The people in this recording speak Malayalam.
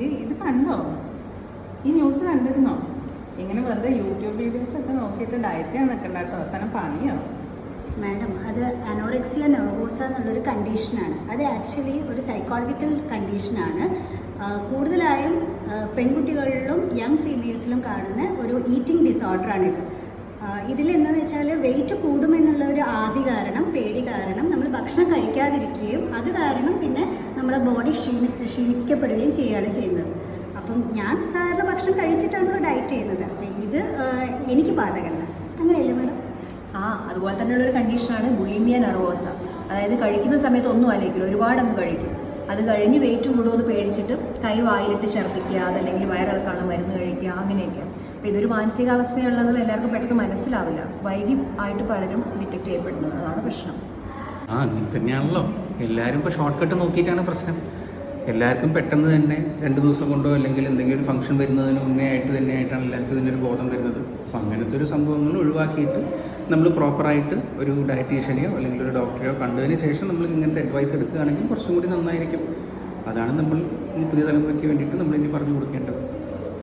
ഇത് കണ്ടോ? ഈ ന്യൂസ് കണ്ടിരുന്നോ? ഇങ്ങനെ വെറുതെ യൂട്യൂബ് വീഡിയോസ് ഒക്കെ നോക്കിയിട്ട് ഡയറ്റ് ചെയ്യാൻ നിൽക്കണ്ട കേട്ടോ, അവസാനം പണിയോ. മാഡം, അത് അനോറെക്സിയ നെർവോസ എന്നുള്ളൊരു കണ്ടീഷനാണ്. അത് ആക്ച്വലി ഒരു സൈക്കോളജിക്കൽ കണ്ടീഷനാണ്. കൂടുതലായും പെൺകുട്ടികളിലും യങ് ഫീമെയിൽസിലും കാണുന്ന ഒരു ഈറ്റിംഗ് ഡിസോർഡറാണിത്. ഇതിൽ എന്താണെന്ന് വെച്ചാൽ വെയിറ്റ് കൂടുമെന്നുള്ള ഒരു ആദ്യ കാരണം, പേടി കാരണം നമ്മൾ ഭക്ഷണം കഴിക്കാതിരിക്കുകയും അത് കാരണം പിന്നെ നമ്മുടെ ബോഡി ക്ഷീണിക്കപ്പെടുകയും ചെയ്യുന്നത്. അപ്പം ഞാൻ സാധാരണ ഭക്ഷണം കഴിച്ചിട്ടാണല്ലോ ഡയറ്റ് ചെയ്യുന്നത്. അപ്പം ഇത് എനിക്ക് ബാധകമല്ല. അങ്ങനെയല്ലേ മാഡം? അതുപോലെ തന്നെയുള്ളൊരു കണ്ടീഷനാണ് ബുളിമിയ നെർവോസ. അതായത് കഴിക്കുന്ന സമയത്ത് ഒന്നും ആലോചിക്കില്ല, ഒരുപാട് അങ്ങ് കഴിക്കും. അത് കഴിഞ്ഞ് വെയിറ്റ് കൂടുമെന്ന് പേടിച്ചിട്ട് കൈ വായിലിട്ട് ഛർദ്ദിക്കുക, അതല്ലെങ്കിൽ വയറിളക്കാണ് മരുന്ന് കഴിക്കുക, അങ്ങനെയൊക്കെ. അപ്പോൾ ഇതൊരു മാനസികാവസ്ഥയുള്ളത് എല്ലാവർക്കും പെട്ടെന്ന് മനസ്സിലാവില്ല. വൈകി ആയിട്ട് പലരും ഡിറ്റക്ട് ചെയ്യപ്പെടുന്നത്, അതാണ് പ്രശ്നം. അങ്ങനെ തന്നെയാണല്ലോ എല്ലാവരും. ഇപ്പോൾ ഷോർട്ട് കട്ട് നോക്കിയിട്ടാണ് പ്രശ്നം. എല്ലാവർക്കും പെട്ടെന്ന് തന്നെ 2 ദിവസം കൊണ്ടോ അല്ലെങ്കിൽ എന്തെങ്കിലും ഒരു ഫംഗ്ഷൻ വരുന്നതിന് മുന്നേ തന്നെയായിട്ടാണ് എല്ലാവർക്കും ഇതിൻ്റെ ഒരു ബോധം വരുന്നത്. അപ്പോൾ അങ്ങനത്തെ ഒരു സംഭവങ്ങൾ ഒഴിവാക്കിയിട്ട് നമ്മൾ പ്രോപ്പറായിട്ട് ഒരു ഡയറ്റീഷ്യനെയോ അല്ലെങ്കിൽ ഒരു ഡോക്ടറെയോ കണ്ടതിന് ശേഷം നമ്മൾ ഇങ്ങനത്തെ അഡ്വൈസ് എടുക്കുകയാണെങ്കിൽ കുറച്ചും കൂടി നന്നായിരിക്കും. അതാണ് നമ്മൾ ഈ പുതിയ തലമുറയ്ക്ക് വേണ്ടിയിട്ട് നമ്മൾ ഇനി പറഞ്ഞു കൊടുക്കേണ്ടത്.